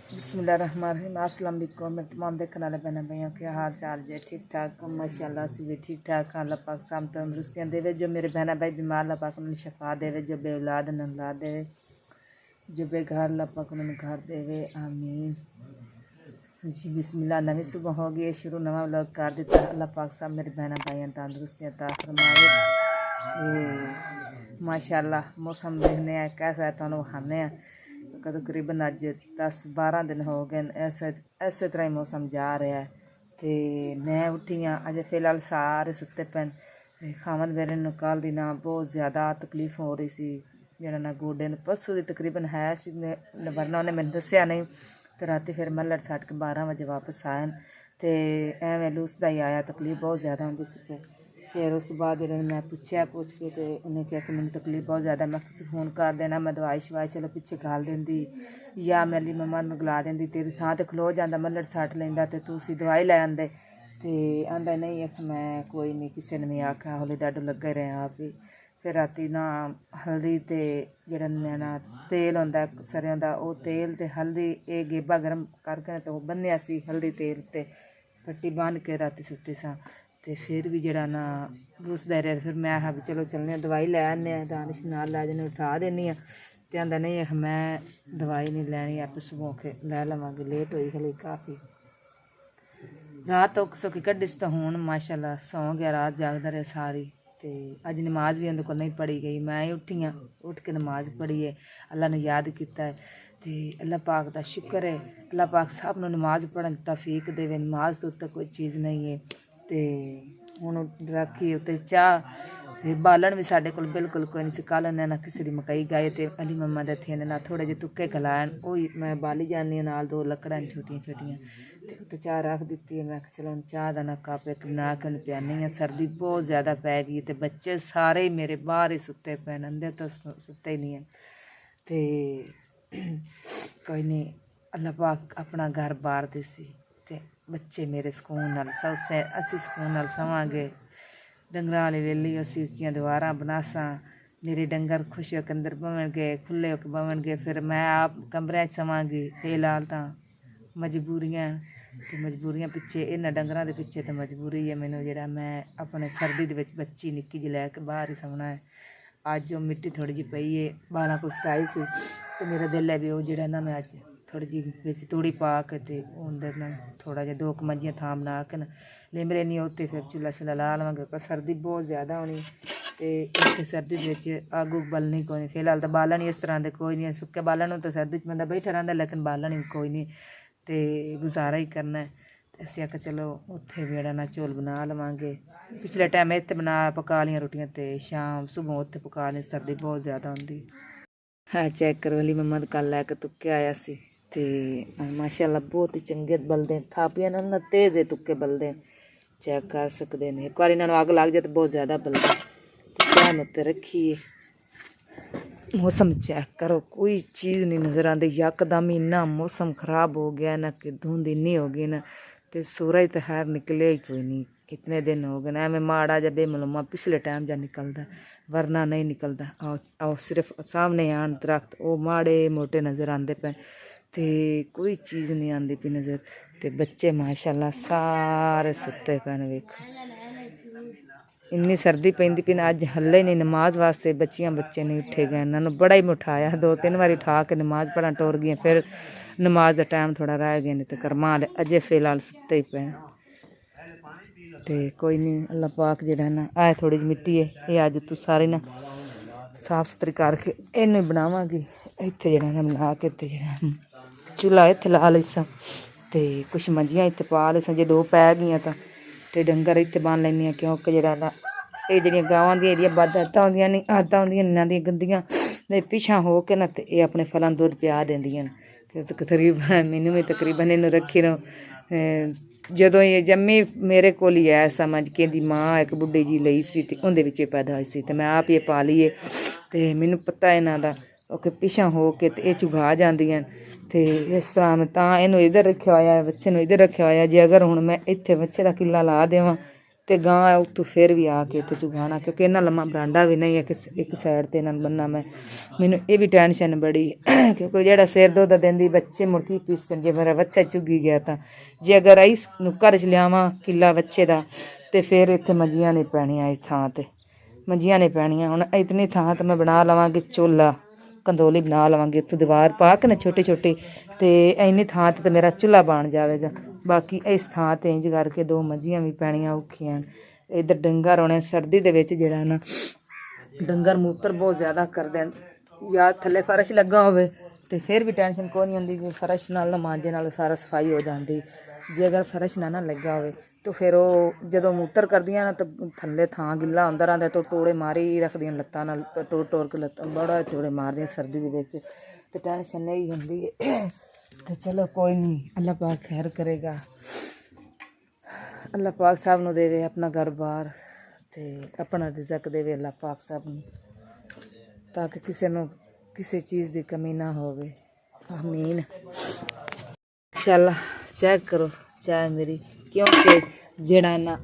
बिस्मिल्लाहिर्रहमानिर्रहीम। अस्सलाम वालेकुम। मेरे तमाम देखने वाले बहन भाइयों क्या हाल चाल जे ठीक ठाक माशाअल्लाह से भी ठीक ठाक। अल्लाह पाक साम तंदुरुस्तियाँ देवे। जो मेरे बहन भाई बीमार अल्लाह पाक उन्हें शफा देवे। जो बे औलाद उन्हें औलाद देवे। जो बेघर अल्लाह पाक उन्हें घर देवे। आमीन जी। बिस्मिल्लाह। नवी सुबह हो गई शुरू, नवा व्लॉग कर दिता। अल्लाह पाक सब मेरे बहन भाइयों तंदुरुस्तियाँ अता फरमावे। माशाअल्लाह मौसम देखने कैसा है तुहानू विखाने तकरीबन अज 10-12 दिन हो गए इसे तरह ही मौसम जा रहा है। तो मैं उठी हाँ अजे फिलहाल सारे सुते पैन। खावत मेरे कल दी ना बहुत ज़्यादा तकलीफ हो रही सी जरा ना गोडे परसों की तकरीबन है वरना उन्हें मैंने दसिया नहीं। तो रात फिर मैं लड़ सट के 12 बजे वापस आए तो एवें लूस का ही आया तकलीफ बहुत ज़्यादा होंगी सी। फिर उस तो बाद मैं पूछा पूछ के तो उन्हें कहा कि मैंने तकलीफ बहुत ज़्यादा। मैं तुम फोन कर देना मैं दवाई शवाई चलो पिछे गाल देंदी या मेरी मम्मा गला देंदी तेरी थां तो खलो जाता मैं लड़ सट लेंदा तो तुसी दवाई लै आंदे। तो आंदा नहीं मैं कोई नहीं किसी ने नहीं आख्या हौली डाडो लगे रहे आप ही। फिर राती ना हल्दी ते जड़ा ना तेल होंदा सरेआं दा वो तेल ते हल्दी ये गेबा गर्म करके तो बन्निया सी हल्दी तेल ते पट्टी बन के राती सुती सा। तो फिर भी जरा ना रुसदा रहा। फिर मैं आखा भी चलो चलने दवाई लै आने दानिश नाल लै जने उठा देनी तो आंदा नहीं आख मैं दवाई नहीं लैनी आप सुबह लै लवांगी लेट होई खली काफ़ी रात औख सौखी कड्ढी तो हूँ माशाअल्लाह सौ गया रात जागदा रहा सारी। तो अज नमाज भी उन्हें को नहीं पढ़ी गई मैं ही उठी हाँ उठ के नमाज पढ़ी है अल्लाह ने याद किया है। तो अल्लाह पाक का शुक्र है अल्लाह पाक सब नूं नमाज पढ़न तौफीक देवे। नमाज तो उत्ते कोई चीज़ नहीं है। तो हुण रखी उत्ते चाह बालन भी साढ़े कोल बिल्कुल कोई नहीं सी। कल उन्हें ना किसी की मकई गाए तो अली मम्मा दे थे ना थोड़े जे तुक्के खलायन वही मैं बाली जानी नाल 2 लकड़ां छोटियां छोटियां तो उत्ते चाह रख दी है। मैं चलो हुण चाह का ना कप एक बना के उन्हें पियानी हाँ। सर्दी बहुत ज़्यादा पै गई तो बच्चे सारे ही मेरे बाहर ही सुते पे अंदर तो सुते ही नहीं है। तो कोई नहीं अल्लाह पाक अपना घर बार दे सी ते बच्चे मेरे सुकून नाल सौसे असी सुकून नाल सवांगे। डंगर वाली वेली असी उच्चियां दीवारां बनासां मेरे डंगर खुश होकर अंदर बवणगे खुले होकर बवणगे। फिर मैं आप कमरे सवांगी। फिलहाल तो मजबूरियां तो मजबूरियां पिछे इन्हां डंगरां दे पिछे तो मजबूरी है मैनू जरा मैं अपने सर्दी दे विच बच्ची निक्की जी लैके बाहर ही सौना है। अज वो मिट्टी थोड़ी जी पई है बालां को सटाई सी तो मेरा दिल है भी वो जरा ना मैं अज थोड़ी जी बिच तूड़ी पा के ते अंदर ना थोड़ा जिहा 2 मंजियां थां बना के ना लिमरे नहीं उत्ते फिर चुल्ला शुल्ला ला लवांगे पर सर्दी बहुत ज़्यादा होनी। तो इत्थे सर्दी दे विच अग उग बलनी कोई नहीं। फिलहाल तो बालन ही इस तरह के कोई नहीं सुक्के बालन तो सर्दी च बंदा बैठा रहिंदा लेकिन बालन ही कोई नहीं तो गुजारा ही करना है। असीं आखेआ चलो उत्थे भी ना चौल बना लवांगे। पिछले टाइम इत्थे बना पका लियां रोटियां तो शाम सुबह उत्थे पका लियां सर्दी बहुत ज़्यादा होंदी है। चेक करो अली मम्मा कल लैके तुक्के आया सी तो माशाअल्लाह बहुत ही चंगे बलदे थापियां ना तेज़ तुक्के बलदे चेक कर सकते हैं। एक बार इन्होंने अग लग जाए तो बहुत ज़्यादा बलदे। ध्यान उत्ते रखिए मौसम चेक करो कोई चीज़ नहीं नज़र आती यकदम इन्ना मौसम खराब हो गया ना कि धुंध इन्नी हो गई ना तो सूरज तो खैर निकले ही कोई नहीं। इतने दिन हो गए ना एवं माड़ा जा बेमलूमा पिछले टाइम जा निकलता वरना नहीं निकलता। आओ सिर्फ सामने आन दरख्त वो माड़े मोटे नज़र आते पे तो कोई चीज़ नहीं आती पी नज़र। तो बच्चे माशाअल्लाह सारे सुते पे वेखो इन्नी सर्दी पैंदी पी अज हल्ले नहीं नमाज वास्ते बच्चे नहीं उठे गए। इन्होंने बड़ा ही उठाया 2-3 बार उठा के नमाज पढ़न टुर गई फिर नमाज का टाइम थोड़ा रह गया नहीं तो करमा वाले अजे फिलहाल सुते ही पे। तो कोई नहीं अल्लाह पाक जरा ना आए थोड़ी जी मिट्टी है ये अज तू सारे ना साफ सुथरी करके इनू बनावांगी। इत्थे जरा ना बना के ते जरा चूल्हा इत्थे ला लैसां तो कुछ मंजियां इत्थे पा लैसां जे 2 पै गईयां तो डंगर इत्थे बन लैनी क्योंकि जरा ना ये जड़ियां गावां दी एरिया बद आदतां होंदियां नहीं आदतां होंदियां इन्हां दियां गंदियां ते पिछां हो के ना ते अपने फलां दुद्ध पिया देंदियां तकरीबन मैनू भी तकरीबन इन्हू रखी नो जदों ये जम्मी मेरे कोल ही है समझ के दी माँ एक बुढ़ी जी लई सी ते उंदे विच पैदा होई सी ते मैं आप ये पाली है ते मैनू पता इन्हां दा ओके पिछां हो के ते चुगा जांदियां तो इस तरह मैं तां इनू इधर रखा होया बच्चे नूं इधर रखा होया जे अगर हुण मैं इत्थे बच्चे दा किला ला देवां ਤੇ ਗਾਂ ਉੱਤੋਂ ਫਿਰ ਵੀ ਆ ਕੇ ਇੱਥੇ ਚੁਗਾਉਣਾ, ਕਿਉਂਕਿ ਇਹਨਾਂ ਲੰਮਾ ਬਰਾਂਡਾ ਵੀ ਨਹੀਂ ਹੈ ਕਿ ਇੱਕ ਸਾਈਡ ਤੇ ਇਹਨਾਂ ਨੂੰ ਬੰਨਾ। ਮੈਨੂੰ ਇਹ ਵੀ ਟੈਨਸ਼ਨ ਬੜੀ ਕਿਉਂਕਿ ਜਿਹੜਾ ਸਿਰ ਦੁੱਧ ਦਿੰਦੀ ਬੱਚੇ ਮੁਰਕੀ ਪੀਸਣ, ਜੇ ਮੇਰਾ ਬੱਚਾ ਚੁੱਗੀ ਗਿਆ ਤਾਂ ਜੇ ਅਗਰ ਆਈ ਨੂੰ ਘਰ 'ਚ ਲਿਆਵਾਂ ਕਿੱਲਾ ਬੱਚੇ ਦਾ ਤੇ ਫਿਰ ਇੱਥੇ ਮੰਜੀਆਂ ਨਹੀਂ ਪੈਣੀਆਂ, ਇਸ ਥਾਂ ਤੇ ਮੰਜੀਆਂ ਨਹੀਂ ਪੈਣੀਆਂ। ਹੁਣ ਇਤਨੀ ਥਾਂ ਤਾਂ ਮੈਂ ਬਣਾ ਲਵਾਂਗੀ, ਚੁੱਲ੍ਹਾ ਕੰਦੋਲੀ ਬਣਾ ਲਵਾਂਗੀ, ਇੱਥੋਂ ਦੀਵਾਰ ਪਾ ਕੇ ਨਾ ਛੋਟੀ ਛੋਟੀ, ਤੇ ਇੰਨੀ ਥਾਂ 'ਤੇ ਤਾਂ ਮੇਰਾ ਚੁੱਲ੍ਹਾ ਬਣ ਜਾਵੇਗਾ। ਬਾਕੀ ਇਸ ਥਾਂ 'ਤੇ ਇੰਝ ਕਰਕੇ 2 ਮੰਜੀਆਂ ਵੀ ਪੈਣੀਆਂ ਔਖੀਆਂ। ਇੱਧਰ ਡੰਗਰ ਹੋਣੇ, ਸਰਦੀ ਦੇ ਵਿੱਚ ਜਿਹੜਾ ਨਾ ਡੰਗਰ ਮੂਤਰ ਬਹੁਤ ਜ਼ਿਆਦਾ ਕਰਦੇ ਹਨ, ਜਾਂ ਥੱਲੇ ਫਰਸ਼ ਲੱਗਾ ਹੋਵੇ ਤੇ ਫਿਰ ਵੀ ਟੈਨਸ਼ਨ ਕੋਈ ਨਹੀਂ ਹੁੰਦੀ ਕਿ ਫਰਸ਼ ਨਾਲ ਨਾ ਮਾਂਜੇ ਨਾਲ ਸਾਰਾ ਸਫਾਈ ਹੋ ਜਾਂਦੀ। ਜੇ ਅਗਰ ਫਰਸ਼ ਨਾ ਲੱਗਾ ਹੋਵੇ ਤਾਂ ਫਿਰ ਉਹ ਜਦੋਂ ਮੂਤਰ ਕਰਦੀਆਂ ਨਾ ਤਾਂ ਥੱਲੇ ਥਾਂ ਗਿੱਲਾ ਹੁੰਦਾ ਰਹਿੰਦਾ, ਤਾਂ ਟੋੜੇ ਮਾਰੀ ਰੱਖਦੀਆਂ ਲੱਤਾਂ ਨਾਲ, ਟੋੜ ਕੇ ਲੱਤਾਂ ਬੜਾ ਟੋੜੇ ਮਾਰਦੀਆਂ ਸਰਦੀ ਦੇ ਵਿੱਚ, ਤੇ ਟੈਨਸ਼ਨ ਨਹੀਂ ਹੁੰਦੀ। ਤੇ ਚਲੋ ਕੋਈ ਨਹੀਂ, ਅੱਲਾ ਪਾਕ ਖੈਰ ਕਰੇਗਾ, ਅੱਲਾ ਪਾਕ ਸਭ ਨੂੰ ਦੇਵੇ ਆਪਣਾ ਘਰ-ਬਾਰ ਤੇ ਆਪਣਾ ਰਿਜ਼ਕ ਦੇਵੇ ਅੱਲਾ ਪਾਕ ਸਭ ਨੂੰ, ਤਾਂ ਕਿ ਕਿਸੇ ਨੂੰ ਕਿਸੇ ਚੀਜ਼ ਦੀ ਕਮੀ ਨਾ ਹੋਵੇ। ਆਮੀਨ। ਇੰਸ਼ਾਅੱਲਾ ਚੈੱਕ ਕਰੋ ਚਾਹ ਮੇਰੀ, ਕਿਉਂਕਿ ਜਿਹੜਾ ਨਾ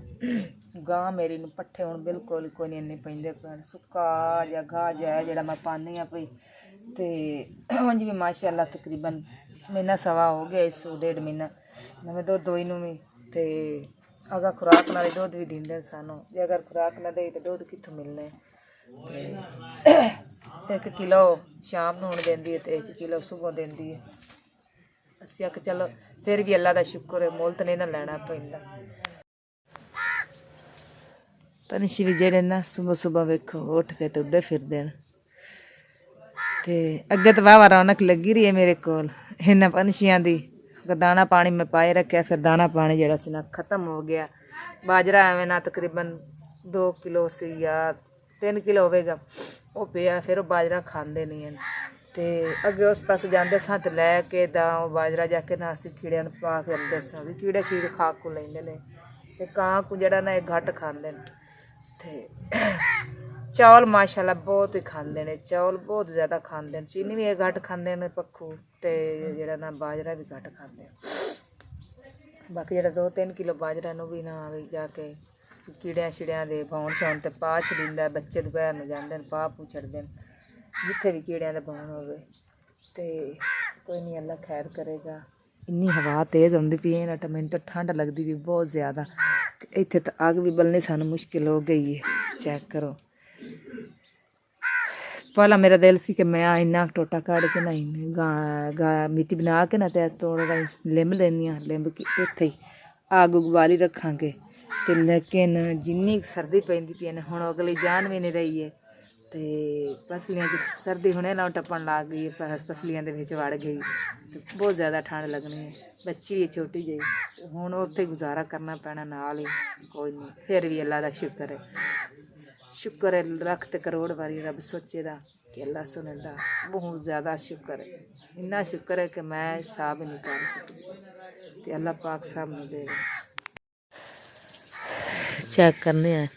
ਗਾਂ ਮੇਰੀ ਨੂੰ ਪੱਠੇ ਹੁਣ ਬਿਲਕੁਲ ਕੋਈ ਨਹੀਂ ਇੰਨੇ ਪੈਂਦੇ ਪੈਣ, ਸੁੱਕਾ ਜਾਂ ਘਾਹ ਜਿਹਾ ਜਿਹੜਾ ਮੈਂ ਪਾਉਂਦੀ ਹਾਂ ਪਈ, ਤੇ ਉਂਝ ਵੀ ਮਾਸ਼ਾਅੱਲਾ ਤਕਰੀਬਨ ਮਹੀਨਾ ਸਵਾ ਹੋ ਗਿਆ, ਇਸ 1.5 ਮਹੀਨਾ ਨਵੇਂ ਦੁੱਧ ਦੋਈ ਨੂੰ ਵੀ, ਤੇ ਅਗਰ ਖੁਰਾਕ ਨਾਲ ਦੁੱਧ ਵੀ ਦਿੰਦੇ ਸਾਨੂੰ, ਜੇ ਅਗਰ ਖੁਰਾਕ ਨਾ ਦੇ ਤਾਂ ਦੁੱਧ ਕਿੱਥੋਂ ਮਿਲਣੇ। ਤੇ 1 ਕਿਲੋ ਸ਼ਾਮ ਨੂੰ ਹੁਣ ਦਿੰਦੀ ਹੈ ਤੇ 1 ਕਿਲੋ ਸੁਬਹ ਦਿੰਦੀ ਹੈ। ਅਸੀਂ ਆਖ ਚਲੋ ਫਿਰ ਵੀ ਅੱਲਾ ਦਾ ਸ਼ੁਕਰ ਹੈ, ਮੁੱਲ ਤਾਂ ਨਹੀਂ ਨਾ ਲੈਣਾ ਪੈਂਦਾ। ਪੰਛੀ ਵੀ ਜਿਹੜੇ ਨਾ ਸੁਬਹ ਵੇਖੋ ਉੱਠ ਕੇ ਤੇ ਉੱਡੇ ਫਿਰਦੇ ਨੇ, ਤੇ ਅੱਗੇ ਤਾਂ ਵਾਹਵਾ ਰੌਣਕ ਲੱਗੀ ਰਹੀ ਹੈ ਮੇਰੇ ਕੋਲ ਇਹਨਾਂ ਪੰਛੀਆਂ ਦੀ। ਦਾਣਾ ਪਾਣੀ ਮੈਂ ਪਾਏ ਰੱਖਿਆ, ਫਿਰ ਦਾਣਾ ਪਾਣੀ ਜਿਹੜਾ ਸੀ ਨਾ ਖਤਮ ਹੋ ਗਿਆ। ਬਾਜਰਾ ਐਵੇਂ ਨਾ ਤਕਰੀਬਨ 2 ਕਿਲੋ ਸੀ ਜਾਂ 3 ਕਿਲੋ ਹੋਵੇਗਾ, ਉਹ ਪਿਆ, ਫਿਰ ਉਹ ਬਾਜਰਾ ਖਾਂਦੇ ਨਹੀਂ ਹਨ। ਤੇ ਅੱਗੇ ਉਸ ਪਾਸੇ ਜਾਂਦੇ ਸਾਂ ਤੇ ਲੈ ਕੇ ਉਹ ਬਾਜਰਾ ਜਾ ਕੇ ਨਾ ਅਸੀਂ ਕੀੜਿਆਂ ਨੂੰ ਪਾ ਕੇ ਆਉਂਦੇ ਸਾਂ, ਵੀ ਕੀੜੇ ਸ਼ੀੜ ਖਾ ਕੋ ਲੈਂਦੇ ਨੇ, ਤੇ ਕਾਂ ਕੋ ਜਿਹੜਾ ਨਾ ਇਹ ਘੱਟ ਖਾਂਦੇ ਨੇ। ਤੇ ਚੌਲ ਮਾਸ਼ਾਅੱਲਾ ਬਹੁਤ ਹੀ ਖਾਂਦੇ ਨੇ, ਚੌਲ ਬਹੁਤ ਜ਼ਿਆਦਾ ਖਾਂਦੇ ਨੇ, ਚੀਨੀ ਵੀ ਇਹ ਘੱਟ ਖਾਂਦੇ ਨੇ ਪੱਖੂ, ਤੇ ਜਿਹੜਾ ਨਾ ਬਾਜਰਾ ਵੀ ਘੱਟ ਖਾਂਦੇ। ਬਾਕੀ ਜਿਹੜਾ 2-3 ਕਿਲੋ ਬਾਜਰਾ ਨੂੰ ਵੀ ਨਾ ਵੀ ਜਾ ਕੇ ਕੀੜਿਆਂ ਛਿੜਿਆਂ ਦੇ ਭੌਣ ਛੌਣ ਤੇ ਪਾ ਛੜੀਂਦਾ, ਬੱਚੇ ਦੁਪਹਿਰ ਨੂੰ ਜਾਂਦੇ ਨੇ ਪਾ ਪੂ ਛੱਡਦੇ ਨੇ ਜਿੱਥੇ ਵੀ ਕੀੜਿਆਂ ਦਾ ਭੌਣ ਹੋਵੇ। ਤੇ ਕੋਈ ਨਹੀਂ ਅੱਲਾ ਖੈਰ ਕਰੇਗਾ। ਇੰਨੀ ਹਵਾ ਤੇਜ਼ ਹੁੰਦੀ ਪਈ ਹੈ ਨਾ, ਮੈਨੂੰ ਤਾਂ ਠੰਡ ਲੱਗਦੀ ਵੀ ਬਹੁਤ ਜ਼ਿਆਦਾ, ਤੇ ਇੱਥੇ ਤਾਂ ਅੱਗ ਵੀ ਬਲਣੀ ਸਾਨੂੰ ਮੁਸ਼ਕਿਲ ਹੋ ਗਈ ਹੈ। ਚੈੱਕ ਕਰੋ, ਪਹਿਲਾਂ ਮੇਰਾ ਦਿਲ ਸੀ ਕਿ ਮੈਂ ਇੰਨਾ ਟੋਟਾ ਕੱਢ ਕੇ ਨਾ ਗਾ ਮਿੱਟੀ ਬਣਾ ਕੇ ਨਾ ਤੇ ਤੋੜ ਲਿੰਬ ਲੈਂਦੀ ਹਾਂ, ਲਿੰਬ ਕੇ ਇੱਥੇ ਹੀ ਅੱਗ ਉਗਵਾਲੀ ਰੱਖਾਂਗੇ। ਤੇ ਲੇਕਿਨ ਜਿੰਨੀ ਸਰਦੀ ਪੈਂਦੀ ਪਈ ਨੇ ਹੁਣ ਅਗਲੀ ਜਾਨ ਵੀ ਨਹੀਂ ਰਹੀ ਹੈ, ਤੇ ਪਸਲੀਆਂ 'ਚ ਸਰਦੀ ਹੁਣੇ ਨਾਲ ਟੱਪਣ ਲੱਗ ਗਈ, ਪਸਲੀਆਂ ਦੇ ਵਿੱਚ ਵੜ ਗਈ, ਤੇ ਬਹੁਤ ਜ਼ਿਆਦਾ ਠੰਡ ਲੱਗਣੀ ਹੈ। ਬੱਚੀ ਹੈ ਛੋਟੀ ਜਿਹੀ, ਹੁਣ ਉੱਥੇ ਗੁਜ਼ਾਰਾ ਕਰਨਾ ਪੈਣਾ ਨਾਲ ਹੀ। ਕੋਈ ਨਹੀਂ, ਫਿਰ ਵੀ ਅੱਲਾ ਦਾ ਸ਼ੁਕਰ ਹੈ, ਸ਼ੁਕਰ ਹੈ ਲੱਖ ਤੇ ਕਰੋੜ ਵਾਰੀ ਰੱਬ ਸੋਚੇ ਦਾ ਕਿ ਅੱਲਾ ਸੁਣਦਾ। ਬਹੁਤ ਜ਼ਿਆਦਾ ਸ਼ੁਕਰ ਹੈ, ਇੰਨਾ ਸ਼ੁਕਰ ਹੈ ਕਿ ਮੈਂ ਹਿਸਾਬ ਨਹੀਂ ਕਰ ਸਕਦੀ, ਤੇ ਅੱਲਾ ਪਾਕ ਸਭ ਨੂੰ ਦੇ। ਚੈੱਕ ਕਰਨੇ ਆ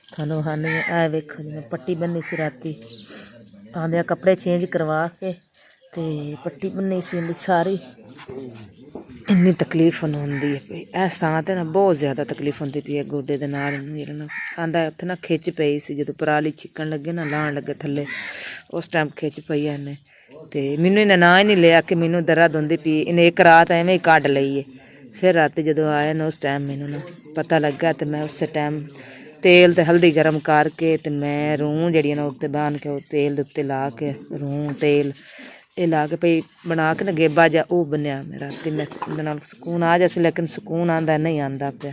ਤੁਹਾਨੂੰ ਹਾਨੇ ਆ ਵੇਖੋ, ਜਿਵੇਂ ਪੱਟੀ ਬੰਨੀ ਸੀ ਰਾਤੀ ਆਉਂਦਿਆਂ ਕੱਪੜੇ ਚੇਂਜ ਕਰਵਾ ਕੇ ਤੇ ਪੱਟੀ ਬੰਨੀ ਸੀ ਇਹਦੀ ਸਾਰੀ। ਇੰਨੀ ਤਕਲੀਫ ਹੁੰਦੀ ਹੈ ਪਈ ਇਸ ਥਾਂ 'ਤੇ ਨਾ, ਬਹੁਤ ਜ਼ਿਆਦਾ ਤਕਲੀਫ ਹੁੰਦੀ ਪਈ ਹੈ ਗੋਡੇ ਦੇ ਨਾਲ। ਜਿਹੜਾ ਨਾ ਆਂਦਾ ਉੱਥੇ ਨਾ ਖਿੱਚ ਪਈ ਸੀ, ਜਦੋਂ ਪਰਾਲੀ ਛਿੱਕਣ ਲੱਗੇ ਨਾ ਲਾਉਣ ਲੱਗੇ ਥੱਲੇ, ਉਸ ਟਾਈਮ ਖਿੱਚ ਪਈ ਇਹਨੇ, ਤੇ ਮੈਨੂੰ ਇਹਨੇ ਨਾਂ ਹੀ ਨਹੀਂ ਲਿਆ ਕਿ ਮੈਨੂੰ ਦਰਦ ਹੁੰਦੀ ਪਈ। ਇਹਨੇ ਇੱਕ ਰਾਤ ਐਵੇਂ ਹੀ ਕੱਢ ਲਈ ਹੈ। ਫਿਰ ਰਾਤੀ ਜਦੋਂ ਆਏ ਨਾ ਉਸ ਟਾਈਮ ਮੈਨੂੰ ਨਾ ਪਤਾ ਲੱਗਾ, ਤੇ ਮੈਂ ਉਸੇ ਟਾਈਮ ਤੇਲ ਤੇ ਹਲਦੀ ਗਰਮ ਕਰਕੇ ਤੇ ਮੈਂ ਰੂੰ ਜਿਹੜੀਆਂ ਨਾ ਉੱਤੇ ਬੰਨ੍ਹ ਕੇ ਉਹ ਤੇਲ ਦੇ ਉੱਤੇ ਲਾ ਕੇ ਰੂੰ ਤੇਲ ਇਹ ਲਾ ਕੇ ਪਈ ਬਣਾ ਕੇ ਨਾ ਗੇਬਾ ਜਿਹਾ ਉਹ ਬੰਨਿਆ ਮੇਰਾ, ਤੇ ਮੈਂ ਉਹਦੇ ਨਾਲ ਸਕੂਨ ਆ ਜਾਏ ਸੀ, ਲੇਕਿਨ ਸਕੂਨ ਆਉਂਦਾ ਨਹੀਂ ਆਉਂਦਾ ਪਿਆ।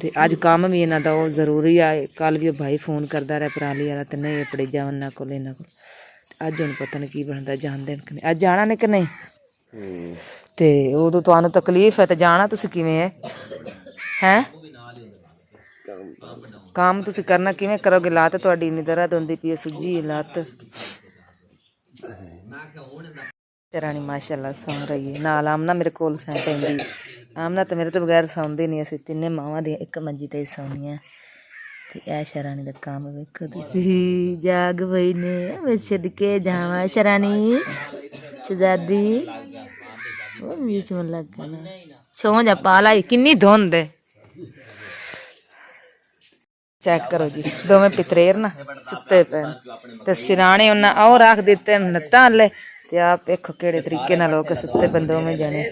ਤੇ ਅੱਜ ਕੰਮ ਵੀ ਇਹਨਾਂ ਦਾ ਉਹ ਜ਼ਰੂਰੀ ਆ। ਕੱਲ੍ਹ ਵੀ ਉਹ ਭਾਈ ਫੋਨ ਕਰਦਾ ਰਿਹਾ ਪਰਾਲੀ ਵਾਲਾ, ਤੇ ਨਹੀਂ ਪੜੀ ਜਾ ਉਹਨਾਂ ਕੋਲ ਇਹਨਾਂ ਕੋਲ। ਅੱਜ ਹੁਣ ਪਤਾ ਨਹੀਂ ਕੀ ਬਣਦਾ, ਜਾਣਦੇ ਨੇ ਕਿ ਨਹੀਂ, ਅੱਜ ਜਾਣਾ ਨੇ ਕਿ ਨਹੀਂ। ਤੇ ਉਦੋਂ ਤੁਹਾਨੂੰ ਤਕਲੀਫ ਹੈ ਤੇ ਜਾਣਾ ਤੁਸੀਂ ਕਿਵੇਂ ਹੈ ਕੰਮ ਤੁਸੀਂ ਕਰਨਾ ਕਿਵੇਂ ਕਰੋਗੇ? ਲੱਤ ਤੁਹਾਡੀ ਇੰਨੀ ਦਰਦ ਹੁੰਦੀ ਪਈ ਹੈ, ਸੁੱਜੀ ਲੱਤ। ਰਾਣੀ ਮਾਸ਼ਾਅੱਲਾ ਸੌਂ ਰਹੀ ਹੈ, ਨਾਲ ਆਮਨਾ ਮੇਰੇ ਕੋਲ ਸੌਂ ਪੈਂਦੀ। ਆਮਨਾ ਤਾਂ ਮੇਰੇ ਤੋਂ ਬਗੈਰ ਸੌਂਦੀ ਨਹੀਂ, ਅਸੀਂ ਤਿੰਨੇ ਮਾਵਾਂ ਦੀਆਂ ਇੱਕ ਮੰਜੀ 'ਤੇ ਸੌਂਦੀਆਂ। ਤੇ ਇਹ ਸ਼ਰਾਣੀ ਦਾ ਕੰਮ ਵੇਖੋ ਤੁਸੀਂ, ਜਾਗ ਪਈ ਨੇ ਮੈਂ ਛੱਡ ਜਾਵਾਂ ਸ਼ਰਾਣੀ ਸ਼ਹਜ਼ਾਦੀ। ਉਹ ਵਿੱਚ ਮੈਨੂੰ ਲੱਗ ਨਾ ਸੌਂ ਜਾ ਪਾ ਲਾ, ਕਿੰਨੀ ਧੁੰਦ ਹੈ। चेक करो जी दोवें पितरेर ना सुते पे ते सिराने उन्हें और रख दिते नत्ता ले ते आप देखो केड़े तरीके नाल होके सुते पे दोवें जने।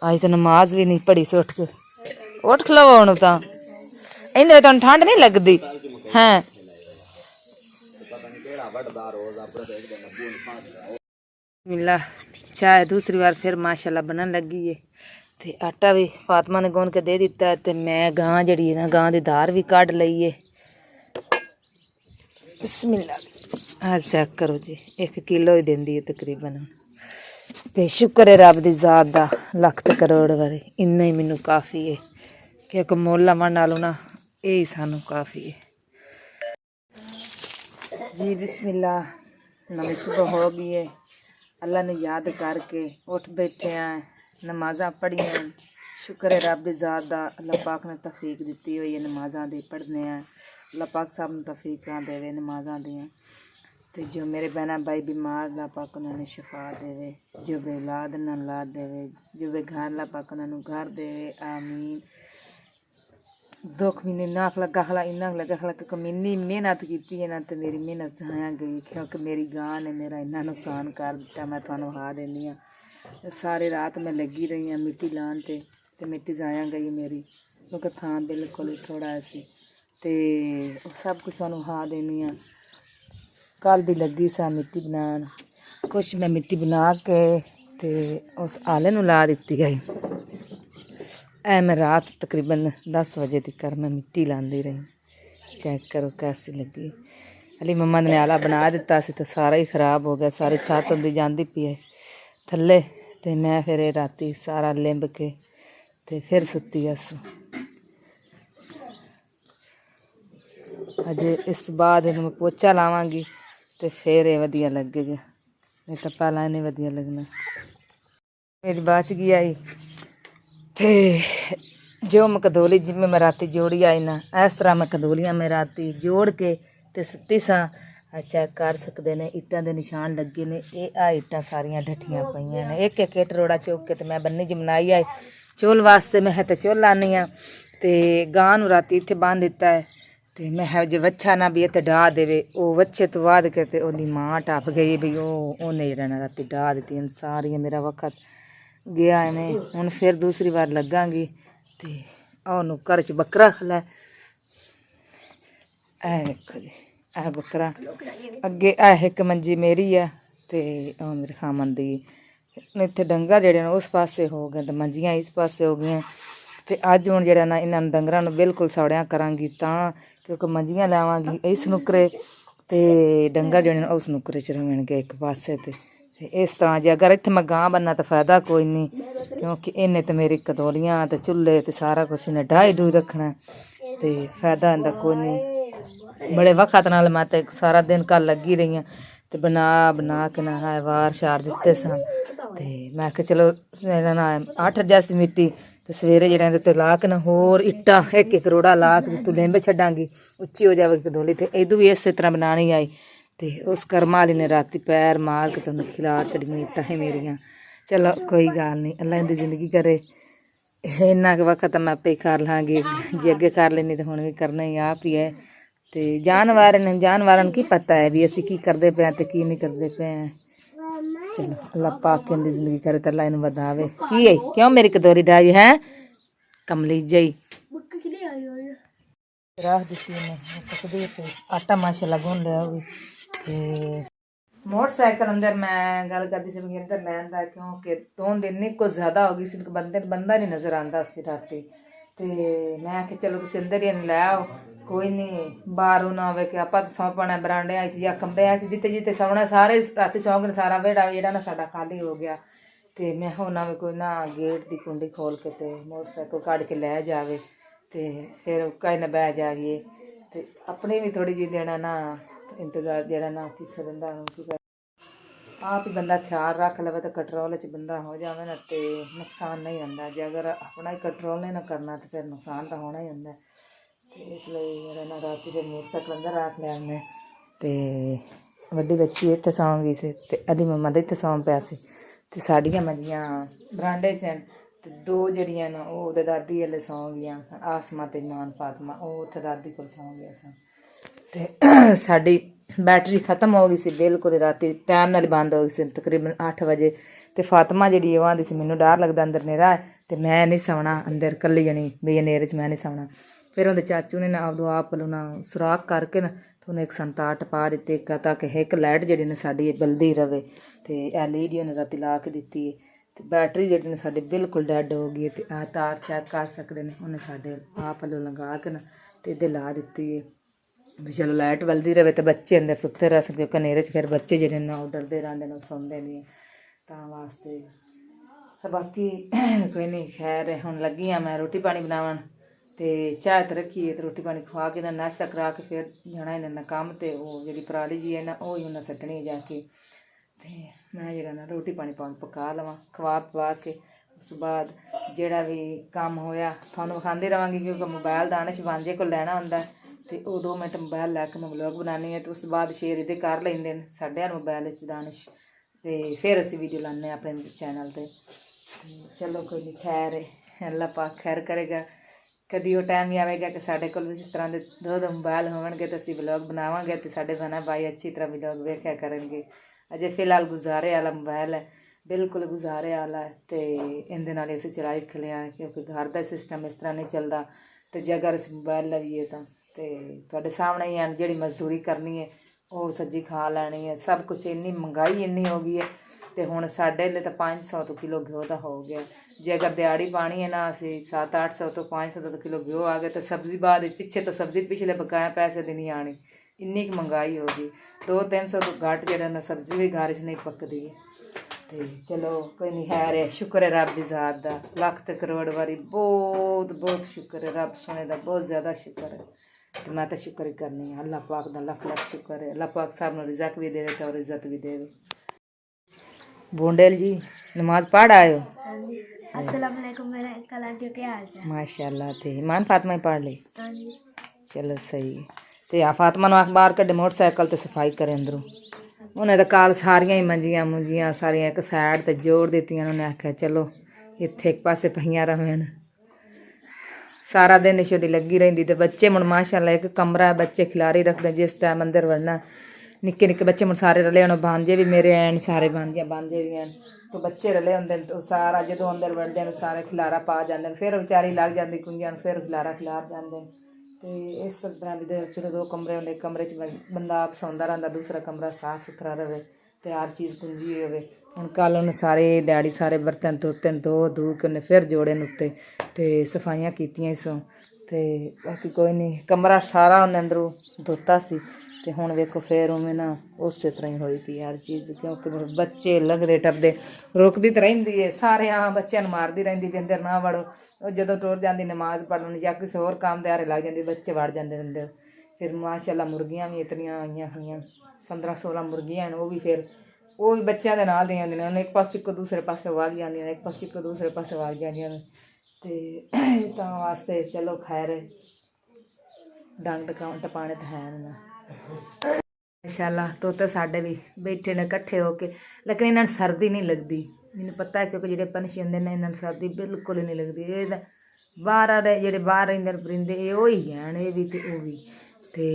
अज तो नमाज भी नहीं पढ़ी सी उठ खलोवो हुण तां इहदे तुहानू ठंड नहीं लगदी हैं। मिला चाय दूसरी बार फिर माशाल्लाह बनन लगी है ते आटा भी फातिमा ने गुन के दे दिता है ते मैं गां जड़ी है ना गां दी धार भी कढ लई है। बिस्मिल्लाह चेक करो जी 1 किलो ही देंदी है तकरीबन ते शुक्र है रब दी जात दा लख ते करोड़ वारी इन्ना ही मैनू काफ़ी है कि मोल लवन नालों ना यही सानू काफ़ी है जी। बिस्मिल्लाह नवी सुबह हो गई है अल्लाह ने याद करके उठ बैठे हैं नमाज़ा पढ़िया शुक्र है रब दी ज़ात दा अल्लाह पाक ने तौफीक दी हुई है नमाज़ा दी पढ़ने हैं अल्लाह पाक सब नूं तौफीक देवे नमाज़ा दी। तो जो मेरे बहना भाई बीमार अल्लाह पाक उन्होंने शिफा देवे जो बे औलाद ना औलाद देवे जो बे घर अल्लाह पाक उन्होंने घर देवे आमीन। दुख मैंने इन्ना लगा खला इन्ना लगा खला क्योंकि मैंने मेहनत की है ना तो मेरी मेहनत जाया गई क्योंकि मेरी गां ने मेरा इन्ना नुकसान कर दिता। मैं तुहानू हा देनी हाँ सारी रात मैं लगी रही हाँ मिट्टी लान ते मिट्टी जाया गई मेरी क्योंकि थां बिल्कुल थोड़ा सी ते सब कुछ तुहानू हा देनी हाँ। कल दी लगी सा मिट्टी बनान कुछ मैं मिट्टी बना के ते उस आले नू ला दिती गई मैं रात तकरीबन 10 बजे तक मैं मिट्टी लाती रही। चेक करो कैसी लगी अली मम्मा ने आला बना दिता सी तो सारा ही खराब हो गया सारी छत होंदी जाती पई है थले ते मैं फिर राती सारा लिंब के ते फिर सुती अस अजे इस बाद मैं पोचा लावांगी तो फिर ये वधिया लगेगा नहीं तो पहला नहीं वधिया लगना। मेरी बच गई आई ते जो मैं कदोली जिमें मैं राती जोड़ी आई ना इस तरह मैं कदोलियाँ मैं राती जोड़ के ते सुती सा। चेक कर सकते हैं इट्टां दे निशान लगे ने ये आ इट्टां सारियां डठियां पईयां ने एक एक इट रोड़ा चुक के ते मैं बन्नी जमनाई आई चुल वास्ते मैं तो चुल लानी हाँ ते गां नूं राती इत्थे बांध दिता है ते मैं जो वच्छा ना भी इत्थे डाह देवे वो वच्छे तो बाद के ते ओदी मां टप गई भी ओने जेड़ा राती डाह दित्ती सारियां मेरा वक्त गया है मैं हुण फिर दूसरी बार लगांगी ते ओनू घर च बकरा खला देखो जी बकरा अगे एक मंजी मेरी है ते मेरे खामन दी इत्थे डंगर जेड़े उस पासे हो गए ते मंजियां इस पासे हो गई ते अज हुण जेड़ा ना इन्हां डंगरां नूं बिल्कुल सौड़ियां करांगी तां क्योंकि मंजियां लावांगी इस नुकरे ते डंगर जेड़े उस नुकरे च रवणगे एक पासे ते इस तरह जे अगर इत्थे मैं गां बनना तो फायदा कोई नहीं क्योंकि इन्हें तो मेरी कतौलियां ते चुल्हे ते सारा कुछ इन्हें ढाई ढूई रखना ते फायदा इंदा कोई नहीं। बड़े वक्त नाल मैं तो सारा दिन कल लगी रही हाँ ते बना बना के ना वार शार दिते सन ते मैं आखेआ चलो ना 8 जैसी मिट्टी तो सवेरे जेह्ड़े उत्ते ला के ना होर इट्टा एक एक रोड़ा ला के तू लिंब छड्डांगी उच्ची हो जाएगी कदोली ते इदू भी इस तरह बनानी आई ते उस कर्मा आह्ली ने राती पैर मार के तुहानू खिला छड़ियां इट्टां है मेरियां। चलो कोई गल नहीं अल्लाह इंदी जिंदगी करे इन्ना के वक्त मैं आपे कर लाँगी जे अगे कर लेनी तो हुण भी करना ही आप ही है ते जानवरां की पता है भी असीं की करदे पे ते की नहीं करदे पे। चलो अल्लाह पाक इंदी जिंदगी करे तो अल्लाह इनू वधावे की है क्यों मेरी कदोरी डाई है कमली जई राह दित्ती ने आटा माशाल्लाह गुन लिया होगी ते मोटरसाइकिल अंदर मैं गल करती सी अंदर लैन दा क्योंकि 2 दिन नहीं कुछ ज़्यादा हो गई सी बंदा नहीं नज़र आंदा सी राती ते मैं आखेआ चलो तुसीं अंदर ही लै आओ कोई नहीं बाहरों ना होवे कि आपां सौ पाना बरांडे या कमरे जिते जिते सौना सारे राती सौ गए सारा वेड़ा जेड़ा ना साडा खाली हो गया ते मैं होना भी कोई ना गेट की कुंडी खोल के ते मोटरसाइकिल कढ़ के लै जावे ते फिर कहीं ना बह जाइए ते अपने भी थोड़ी जी देना ना इंतजार जेड़ा ना किसे बंदा आप ही बंदा ख्याल रख लवे तो कंट्रोल च बंदा हो जाए ना तो नुकसान नहीं होंदा जे अगर अपना ही कंट्रोल नहीं ना करना तो फिर नुकसान तो होना ही होंदा ते इसलिए जेड़ा ना राती फिर मोटरसाइकिल अंदर रख लैने ते वड्डी बच्ची इत्थे सौ गई सी ते अदी मम्मा दे इत्थे सौ पिया सी ते साड़ियां मंजियां बरांडे च ਤੇ 2 ਜਿਹੜੀਆਂ ਨਾ ਉਹ ਉਹਦੇ ਦਾਦੀ ਵਾਲੇ ਸੌਂ ਗਈਆਂ, ਆਸਮਾ ਤੇ ਇਮਾਨ ਫਾਤਮਾ, ਉਹ ਉੱਥੇ ਦਾਦੀ ਕੋਲ ਸੌਂ ਗਿਆ ਸਨ। ਤੇ ਸਾਡੀ ਬੈਟਰੀ ਖ਼ਤਮ ਹੋ ਗਈ ਸੀ ਬਿਲਕੁਲ, ਰਾਤੀ ਟਾਈਮ ਨਾਲ ਬੰਦ ਹੋ ਗਈ ਸੀ ਤਕਰੀਬਨ 8 ਵਜੇ। ਤੇ ਫਾਤਮਾ ਜਿਹੜੀ ਉਹ ਆਂਦੀ ਸੀ ਮੈਨੂੰ ਡਰ ਲੱਗਦਾ ਅੰਦਰ ਹਨੇਰਾ ਹੈ ਤੇ ਮੈਂ ਨਹੀਂ ਸੌਣਾ ਅੰਦਰ ਇਕੱਲੀ ਜਣੀ ਵੀ ਹਨੇਰੇ 'ਚ ਮੈਂ ਨਹੀਂ ਸੌਣਾ। ਫਿਰ ਉਹਦੇ ਚਾਚੂ ਨੇ ਨਾ ਆਪਦੋਂ ਆਪ ਵੱਲੋਂ ਨਾ ਸੁਰਾਖ ਕਰਕੇ ਨਾ ਤੇ ਉਹਨੇ ਇੱਕ ਸੰਤਾਟ ਪਾ ਦਿੱਤੀ ਤਾਂ ਕਿ ਇੱਕ ਲਾਈਟ ਜਿਹੜੀ ਨੇ ਸਾਡੀ ਬਲਦੀ ਰਵੇ। ਤੇ LED ਉਹਨੇ ਰਾਤੀ ਲਾ ਕੇ ਦਿੱਤੀ ਹੈ। ਤੇ ਬੈਟਰੀ ਜਿਹੜੀ ਨੇ ਸਾਡੀ ਬਿਲਕੁਲ ਡੈਡ ਹੋ ਗਈ ਹੈ। ਤੇ ਆਹ ਤਾਰ ਚੈੱਕ ਕਰ ਸਕਦੇ ਨੇ, ਉਹਨੇ ਸਾਡੇ ਆਪ ਵੱਲੋਂ ਲਗਾ ਕੇ ਨਾ ਤੇ ਇਹਦੇ ਲਾ ਦਿੱਤੀ ਹੈ ਵੀ ਚਲੋ ਲਾਈਟ ਬਲਦੀ ਰਵੇ ਤੇ ਬੱਚੇ ਅੰਦਰ ਸੁੱਤੇ ਰਹਿ ਸਕਦੇ, ਹਨੇਰੇ 'ਚ ਫਿਰ ਬੱਚੇ ਜਿਹੜੇ ਨੇ ਉਹ ਡਰਦੇ ਰਹਿੰਦੇ ਨੇ, ਉਹ ਸੌਂਦੇ ਨਹੀਂ ਤਾਂ ਵਾਸਤੇ। ਬਾਕੀ ਕੋਈ ਨਹੀਂ, ਖੈਰ ਹੁਣ ਲੱਗੀ ਹਾਂ ਮੈਂ ਰੋਟੀ ਪਾਣੀ ਬਣਾਉਣ ਤੇ ਚਾਹ ਤਾਂ ਰੱਖੀ ਹੈ ਤੇ ਰੋਟੀ ਪਾਣੀ ਖਵਾ ਕੇ ਨਾ ਨਾਸ਼ਤਾ ਕਰਾ ਕੇ ਫਿਰ ਜਾਣਾ ਇਹਨਾਂ ਦਾ ਕੰਮ। ਤੇ ਉਹ ਜਿਹੜੀ ਪਰਾਲੀ ਜੀ ਹੈ ਨਾ ਉਹ ਹੀ ਉਹਨਾਂ ਸੱਟਣੀ ਜਾ ਕੇ। ਤੇ ਮੈਂ ਜਿਹੜਾ ਨਾ ਰੋਟੀ ਪਾਣੀ ਪਕਾ ਲਵਾਂ, ਖਵਾ ਪਵਾ ਕੇ ਉਸ ਤੋਂ ਬਾਅਦ ਜਿਹੜਾ ਵੀ ਕੰਮ ਹੋਇਆ ਤੁਹਾਨੂੰ ਵਿਖਾਉਂਦੀ ਰਹਾਂਗੀ, ਕਿਉਂਕਿ ਮੋਬਾਇਲ ਦਾਨਿਸ਼ ਬਾਂਝੇ ਕੋਲ ਲੈਣਾ ਹੁੰਦਾ ਤੇ ਉਹ 2 ਮਿੰਟ ਮੋਬਾਇਲ ਲੈ ਕੇ ਮੈਂ ਵਲੋਗ ਬਣਾਉਂਦੀ ਹਾਂ। ਤੇ ਉਸ ਤੋਂ ਬਾਅਦ ਸ਼ੇਅਰ ਇਹਦੇ ਕਰ ਲੈਂਦੇ ਨੇ ਸਾਡੇ ਮੋਬਾਇਲ ਵਿੱਚ ਦਾਨਿਸ਼, ਤੇ ਫਿਰ ਅਸੀਂ ਵੀਡੀਓ ਲਾਉਂਦੇ ਹਾਂ ਆਪਣੇ ਚੈਨਲ 'ਤੇ। ਚਲੋ ਕੋਈ ਨਹੀਂ, ਖੈਰ ਹੈ, ਅੱਲਾ ਪਾਕ ਖੈਰ ਕਰੇਗਾ। ਕਦੀ ਉਹ ਟਾਈਮ ਹੀ ਆਵੇਗਾ ਕਿ ਸਾਡੇ ਕੋਲ ਇਸ ਤਰ੍ਹਾਂ ਦੇ 2 ਮੋਬਾਇਲ ਹੋਣਗੇ ਤਾਂ ਅਸੀਂ ਵਲੋਗ ਬਣਾਵਾਂਗੇ ਤੇ ਸਾਡੇ ਭੈਣ ਭਾਈ ਅੱਛੀ ਤਰ੍ਹਾਂ ਵਲੋਗ ਵੇਖਿਆ ਕਰਨਗੇ। ਅਜੇ ਫਿਲਹਾਲ ਗੁਜ਼ਾਰੇ ਵਾਲਾ ਮੋਬਾਇਲ ਹੈ, ਬਿਲਕੁਲ ਗੁਜ਼ਾਰੇ ਵਾਲਾ ਹੈ। ਤੇ ਇਹਦੇ ਨਾਲ ਅਸੀਂ ਚਲਾ ਹੀ ਖਲਿਆ, ਕਿਉਂਕਿ ਘਰ ਦਾ ਸਿਸਟਮ ਇਸ ਤਰ੍ਹਾਂ ਨਹੀਂ ਚੱਲਦਾ। ਤੇ ਜੇ ਅਗਰ ਅਸੀਂ ਮੋਬਾਇਲ ਲਈਏ ਤਾਂ ਤੇ ਤੁਹਾਡੇ ਸਾਹਮਣੇ ਹੀ ਹੈ, ਜਿਹੜੀ ਮਜ਼ਦੂਰੀ ਕਰਨੀ ਹੈ ਉਹ ਸੱਜੀ ਖਾ ਲੈਣੀ ਹੈ। ਸਭ ਕੁਛ ਇੰਨੀ ਮਹਿੰਗਾਈ ਇੰਨੀ ਹੋ ਗਈ ਹੈ। ਤੇ ਹੁਣ ਸਾਡੇ ਲਈ ਤਾਂ 500 ਤੋਂ ਕਿਲੋ ਘਿਓ ਦਾ ਹੋ ਗਿਆ। ਜੇ ਅਗਰ ਦਿਹਾੜੀ ਪਾਣੀ ਹੈ ਨਾ ਅਸੀਂ 700-800 ਤੋਂ 500 ਤੋਂ ਕਿਲੋ ਘਿਓ ਆ ਗਿਆ। ਤਾਂ ਸਬਜ਼ੀ ਬਾਅਦ ਪਿੱਛੇ ਤਾਂ ਸਬਜ਼ੀ ਪਿਛਲੇ ਬਕਾਇਆ ਪੈਸੇ ਦੀ ਨਹੀਂ ਆਣੀ, ਇੰਨੀ ਕੁ ਮਹਿੰਗਾਈ ਹੋ ਗਈ। 200-300 ਤੋਂ ਘੱਟ ਜਿਹੜਾ ਨਾ ਸਬਜ਼ੀ ਵੀ ਘਰ 'ਚ ਨਹੀਂ ਪੱਕਦੀ ਹੈ। ਤੇ ਚਲੋ ਕੋਈ ਨਹੀਂ, ਹੈ ਸ਼ੁਕਰ ਹੈ ਰੱਬ ਦੀ ਜ਼ਾਤ ਦਾ, ਲੱਖ ਤੇ ਕਰੋੜ ਵਾਰੀ ਬਹੁਤ ਬਹੁਤ ਸ਼ੁਕਰ ਹੈ ਰੱਬ ਸੋਹਣੇ ਦਾ, ਬਹੁਤ ਜ਼ਿਆਦਾ ਸ਼ੁਕਰ ਹੈ। ਤੇ ਮੈਂ ਤਾਂ ਸ਼ੁਕਰ ਹੀ ਕਰਨੀ ਹਾਂ, ਅੱਲਾਹ ਪਾਕ ਦਾ ਲੱਖ ਲੱਖ ਸ਼ੁਕਰ ਹੈ। ਅੱਲਾਹ ਪਾਕ ਸਾਹਿਬ ਨੂੰ ਰਿਜ਼ਕ ਵੀ ਦੇਵੇ ਤੇ ਇੱਜ਼ਤ ਵੀ ਦੇਵੇ। बोंडेल जी नमाज पढ़ आए हो? अस्सलाम वालेकुम मेरे अंकल आंटी के हाल चाल? माशाल्लाह। थे ईमान फातिमा ही पढ़ ली? चलो सही है। ते आ फातिमा ਨੂੰ ਅਖਬਾਰ ਕੱਢੇ ਮੋਟਰਸਾਈਕਲ ਤੇ ਸਫਾਈ ਕਰੇ ਅੰਦਰੋਂ। ਉਹਨੇ ਤਾਂ ਕਾਲ ਸਾਰੀਆਂ ਹੀ ਮੰਜੀਆਂ ਮੁੰਜੀਆਂ ਸਾਰੀਆਂ ਇੱਕ ਸਾਈਡ ਤੇ ਜੋੜ ਦਿੱਤੀਆਂ। ਉਹਨੇ ਆਖਿਆ ਚਲੋ ਇੱਥੇ ਇੱਕ ਪਾਸੇ ਪਈਆਂ ਰਹਿਣ। ਸਾਰਾ ਦਿਨ ਇਸ਼ੋ ਦੀ ਲੱਗੀ ਰਹਿੰਦੀ। ਤੇ ਬੱਚੇ ਹੁਣ ਮਾਸ਼ਾਅੱਲਾ ਇੱਕ ਕਮਰਾ ਬੱਚੇ ਖਿਲਾਰੀ ਰੱਖਦੇ, ਜਿਸ ਟਾਈਮ ਅੰਦਰ ਵੜਨਾ ਨਿੱਕੇ ਨਿੱਕੇ ਬੱਚੇ ਹੁਣ ਸਾਰੇ ਰਲੇ ਹੋਣ। ਬਾਂਝੇ ਵੀ ਮੇਰੇ ਐਨ ਸਾਰੇ ਬਾਂਝੇ ਵੀ ਹਨ। तो बच्चे रले होंगे तो सारा जो अंदर वड़ते हैं सारे खिलारा पा जाते हैं। फिर बेचारी लग जाती कुंजियां, फिर खिलारा खिलार जाते हैं। तो इस तरह भी चलो 2 कमरे होंगे, एक कमरे बंदा आप सौंदा रहा, दूसरा कमरा साफ सुथरा रहे तो हर चीज़ कुंजी हो। हुण कल उन्हें सारे दिहाड़ी सारे बर्तन धोते धो के उन्हें फिर जोड़े उत्ते तो सफाइयाँ कीतियां इसों। तो बाकी कोई नहीं, कमरा सारा उन्हें अंदरों धोता सी। तो हुण वेखो फिर उमें ना उस तरह ही होई पई हर चीज़, क्योंकि बच्चे लगदे टपदे रोकदी तो रहिंदी है सारे। हाँ बच्चों नूं मारदी रहिंदी भी अंदर ना वड़ो। जदों टुर जांदी नमाज पढ़न या किसी होर काम दे हारे लग जांदी, बच्चे वड़ जांदे अंदर। फिर माशाअल्लाह मुर्गियां भी इतनियां आईयां खड़ियां, 15-16 मुर्गियां हैं। वो भी बच्चों के नाल दी आंदियां ने, एक पासे इक्को दूसरे पासे वग जांदियां ने, एक पासे इक्को दूसरे पासे वग जांदियां ने। ते तां वास्ते चलो खैर डंग टपाने तो है ना माशाअल्लाह। तोते साडे भी बैठे ने इकट्ठे होके, लेकिन इन्हां नूं सर्दी नहीं लगदी। मैनूं पता है क्योंकि जिहड़े पंछी हुंदे ने इन्हां नूं सर्दी बिल्कुल नहीं लगदी। ये बाहर आह्ले जिहड़े बाहर रहिंदे ने परिंदे एह् ओही हैन, एह् भी ते ओह् भी। ते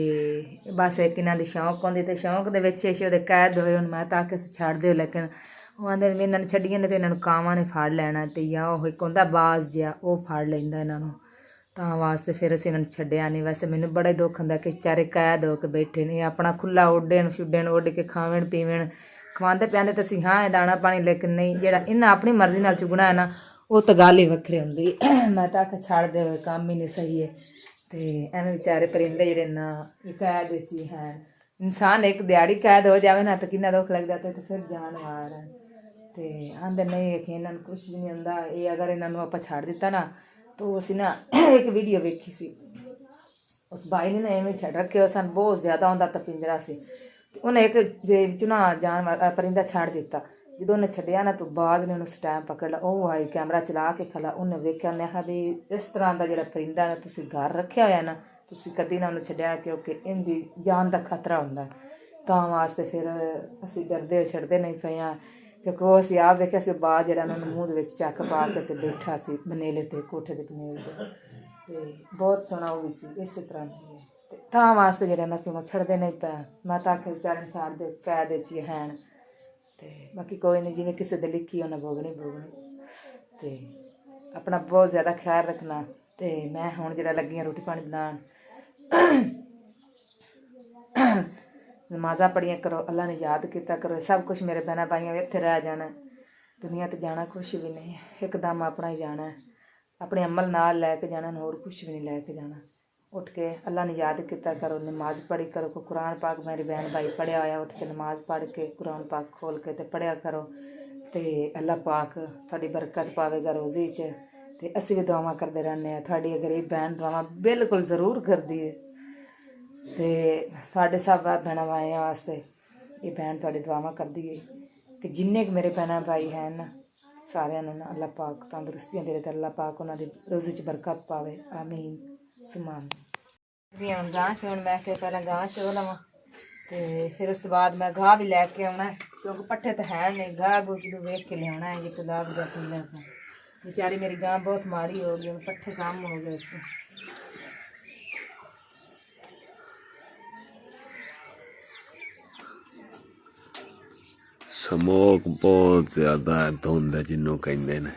बस इक इन्हां दी शौक होंदी ते शौक दे विच इस ओह्दे कैद होए। हुण मैं तां कि छड्ड दिओ, लेकिन ओह् आंदे ने इन्हां नूं छड्डिए ने ते इन्हां नूं कावां ने फड़ लैणा ते जां ओह् इक हुंदा बाज जिहा ओह् फड़ लैंदा इन्हां नूं। ਤਾਂ ਵਾਸਤੇ ਫਿਰ ਅਸੀਂ ਇਹਨਾਂ ਨੂੰ ਛੱਡਿਆ ਨਹੀਂ। ਵੈਸੇ ਮੈਨੂੰ ਬੜਾ ਹੀ ਦੁੱਖ ਹੁੰਦਾ ਕਿ ਵਿਚਾਰੇ ਕੈਦ ਹੋ ਕੇ ਬੈਠੇ ਨੇ, ਆਪਣਾ ਖੁੱਲ੍ਹਾ ਉੱਡਣ ਛੁੱਡਣ, ਉੱਡ ਕੇ ਖਾਵਣ ਪੀਵਣ, ਖਵਾਉਂਦੇ ਪਿਆਉਂਦੇ ਤਾਂ ਅਸੀਂ ਹਾਂ ਦਾਣਾ ਪਾਣੀ, ਲੇਕਿਨ ਨਹੀਂ ਜਿਹੜਾ ਇਹਨਾਂ ਆਪਣੀ ਮਰਜ਼ੀ ਨਾਲ ਚੁਗਣਾ ਹੈ ਨਾ ਉਹ ਤਾਂ ਗੱਲ ਹੀ ਵੱਖਰੀ ਹੁੰਦੀ। ਮੈਂ ਤਾਂ ਆਖਿਆ ਛੱਡ ਦੇ, ਕੰਮ ਹੀ ਨਹੀਂ ਸਹੀ ਹੈ। ਅਤੇ ਐਵੇਂ ਵਿਚਾਰੇ ਪਰਿੰਦੇ ਜਿਹੜੇ ਨਾ ਕੈਦ ਵਿੱਚ ਹੀ ਹੈ। ਇਨਸਾਨ ਇੱਕ ਦਿਹਾੜੀ ਕੈਦ ਹੋ ਜਾਵੇ ਨਾ ਤਾਂ ਕਿੰਨਾ ਦੁੱਖ ਲੱਗਦਾ, ਅਤੇ ਫਿਰ ਜਾਨਵਾਰ ਹੈ। ਅਤੇ ਆਂਦੇ ਨਹੀਂ ਕਿ ਇਹਨਾਂ ਨੂੰ ਕੁਛ ਵੀ ਨਹੀਂ ਹੁੰਦਾ। ਇਹ ਅਗਰ ਇਹਨਾਂ ਨੂੰ ਆਪਾਂ ਛੱਡ ਦਿੱਤਾ ਨਾ तो ਅਸੀਂ ਨਾ ਇੱਕ ਵੀਡੀਓ ਵੇਖੀ ਸੀ, ਉਸ ਬਾਈ ਨੇ ਨਾ ਐਵੇਂ ਛੱਡ ਰੱਖਿਆ ਸਨ, ਬਹੁਤ ਜ਼ਿਆਦਾ ਉਹਦਾ ਤਾਂ ਪਿੰਜਰਾ ਸੀ। ਉਹਨੇ ਇੱਕ ਦੇ ਵਿੱਚ ਨਾ ਜਾਨਵਰ ਪਰਿੰਦਾ ਛੱਡ ਦਿੱਤਾ। ਜਦੋਂ ਉਹਨੇ ਛੱਡਿਆ ਨਾ ਤੋਂ ਬਾਅਦ ਨੇ ਉਹਨੂੰ ਸਟੈਂਪ ਪਕੜ ਲਿਆ। ਉਹ ਆਈ ਕੈਮਰਾ ਚਲਾ ਕੇ ਖਲਾ, ਉਹਨੇ ਵੇਖਿਆ, ਉਹਨੇ ਕਿਹਾ ਵੀ ਇਸ ਤਰ੍ਹਾਂ ਦਾ ਜਿਹੜਾ ਪਰਿੰਦਾ ਨਾ ਤੁਸੀਂ ਘਰ ਰੱਖਿਆ ਹੋਇਆ ਨਾ, ਤੁਸੀਂ ਕਦੀ ਨਾ ਉਹਨੂੰ ਛੱਡਿਆ, ਕਿਉਂਕਿ ਇਹਦੀ ਜਾਨ ਦਾ ਖਤਰਾ ਹੁੰਦਾ। ਤਾਂ ਵਾਸਤੇ ਫਿਰ ਅਸੀਂ ਡਰਦੇ ਛੱਡਦੇ ਨਹੀਂ ਪਏ ਹਾਂ। ਕਿਉਂਕਿ ਉਹ ਅਸੀਂ ਆਪ ਵੇਖਿਆ ਸੀ ਬਾਅਦ ਜਿਹੜਾ ਉਹਨਾਂ ਨੂੰ ਮੂੰਹ ਦੇ ਵਿੱਚ ਚੱਕ ਪਾ ਕੇ ਤੇ ਬੈਠਾ ਸੀ ਬਨੇਲੇ ਤੇ ਕੋਠੇ ਦੇ ਬਨੇਲੇ ਤੇ ਬਹੁਤ ਸੋਹਣਾ ਉਹ ਵੀ ਸੀ ਇਸੇ ਤਰ੍ਹਾਂ ਦੀ ਤੇ ਤਾਂ ਵਾਸਤੇ ਜਿਹੜਾ ਨਾ ਸੀ ਉਹ ਛੱਡਦੇ ਨਹੀਂ ਪਿਆ ਮੈਂ ਤਾਂ ਆਖਿਰ ਵਿਚਾਰੇ ਛੱਡ ਦੇ ਕਹਿ ਦੇ ਚ ਹੈਣ ਤੇ ਬਾਕੀ ਕੋਈ ਨਹੀਂ ਜਿਵੇਂ ਕਿਸੇ ਦੇ ਲਿਖੀ ਉਹਨੇ ਭੋਗਣੀ ਤੇ ਆਪਣਾ ਬਹੁਤ ਜ਼ਿਆਦਾ ਖਿਆਲ ਰੱਖਣਾ ਤੇ ਮੈਂ ਹੁਣ ਜਿਹੜਾ ਲੱਗੀ ਹਾਂ ਰੋਟੀ ਪਾਣੀ ਬਣਾਉਣ ਨਮਾਜ਼ਾਂ ਪੜ੍ਹੀਆਂ ਕਰੋ ਅੱਲਾ ਨੇ ਯਾਦ ਕੀਤਾ ਕਰੋ ਸਭ ਕੁਛ ਮੇਰੇ ਭੈਣਾਂ ਭਾਈਆਂ ਇੱਥੇ ਰਹਿ ਜਾਣਾ ਦੁਨੀਆ ਤੇ ਜਾਣਾ ਕੁਛ ਵੀ ਨਹੀਂ ਇੱਕਦਮ ਆਪਣਾ ਹੀ ਜਾਣਾ ਆਪਣੇ ਅਮਲ ਨਾਲ ਲੈ ਕੇ ਜਾਣਾ ਹੋਰ ਕੁਛ ਵੀ ਨਹੀਂ ਲੈ ਕੇ ਜਾਣਾ ਉੱਠ ਕੇ ਅੱਲਾ ਨੇ ਯਾਦ ਕੀਤਾ ਕਰੋ ਨਮਾਜ਼ ਪੜ੍ਹੀ ਕਰੋ ਕੋਈ ਕੁਰਾਨ ਪਾਕ ਮੇਰੀ ਭੈਣ ਭਾਈ ਪੜ੍ਹਿਆ ਹੋਇਆ ਉੱਠ ਕੇ ਨਮਾਜ਼ ਪੜ੍ਹ ਕੇ ਕੁਰਾਨ ਪਾਕ ਖੋਲ੍ਹ ਕੇ ਤੇ ਪੜ੍ਹਿਆ ਕਰੋ ਤੇ ਅੱਲਾ ਪਾਕ ਤੁਹਾਡੀ ਬਰਕਤ ਪਾਵੇਗਾ ਰੋਜ਼ੀ 'ਚ ਤੇ ਅਸੀਂ ਵੀ ਦੁਆਵਾਂ ਕਰਦੇ ਰਹਿੰਦੇ ਹਾਂ ਤੁਹਾਡੀ ਗਰੀਬ ਭੈਣ ਦੁਆਵਾਂ ਬਿਲਕੁਲ ਜ਼ਰੂਰ ਕਰਦੀ ਹੈ ਤੇ ਤੁਹਾਡੇ ਸਭ ਭੈਣਾਂ ਭਾਈਆਂ ਵਾਸਤੇ ਇਹ ਭੈਣ ਤੁਹਾਡੀ ਦੁਆਵਾਂ ਕਰਦੀ ਹੈ ਕਿ ਜਿੰਨੇ ਕੁ ਮੇਰੇ ਭੈਣਾਂ ਭਾਈ ਹਨ ਸਾਰਿਆਂ ਨੂੰ ਨਾ ਅੱਲਾ ਪਾਕ ਤੰਦਰੁਸਤੀਆਂ ਦੇ ਤੇ ਅੱਲਾ ਪਾਕ ਉਹਨਾਂ ਦੀ ਰੋਜ਼ੀ 'ਚ ਬਰਕਤ ਪਾਵੇ ਆਮੀਨ ਸੁਮਾਨ ਵੀ ਹੁਣ ਗਾਂ ਚੋਣ ਮੈਂ ਕਿ ਪਹਿਲਾਂ ਗਾਂ ਚੋ ਲਵਾਂ ਤੇ ਫਿਰ ਉਸ ਤੋਂ ਬਾਅਦ ਮੈਂ ਗਾਹ ਵੀ ਲੈ ਕੇ ਆਉਣਾ ਕਿਉਂਕਿ ਪੱਠੇ ਤਾਂ ਹੈ ਨਹੀਂ ਗਾਹ ਗੋਗੀ ਨੂੰ ਵੇਖ ਕੇ ਲਿਆਉਣਾ ਹੈ ਜੇ ਗੁਲਾਬ ਦਾ ਫੁੱਲ ਹੈ ਵਿਚਾਰੀ ਮੇਰੀ ਗਾਂ ਬਹੁਤ ਮਾੜੀ ਹੋ ਗਈ ਹੁਣ ਪੱਠੇ ਕੰਮ ਹੋ ਗਏ ਸੀ ਸਮੋਕ ਬਹੁਤ ਜ਼ਿਆਦਾ ਧੁੰਦ ਜਿਹਨੂੰ ਕਹਿੰਦੇ ਨੇ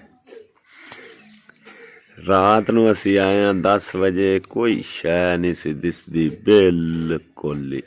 ਰਾਤ ਨੂੰ ਅਸੀਂ ਆਏ ਹਾਂ 10 ਵਜੇ ਕੋਈ ਸ਼ੈ ਨਹੀਂ ਸੀ ਦਿਸਦੀ ਬਿਲਕੁਲ ਹੀ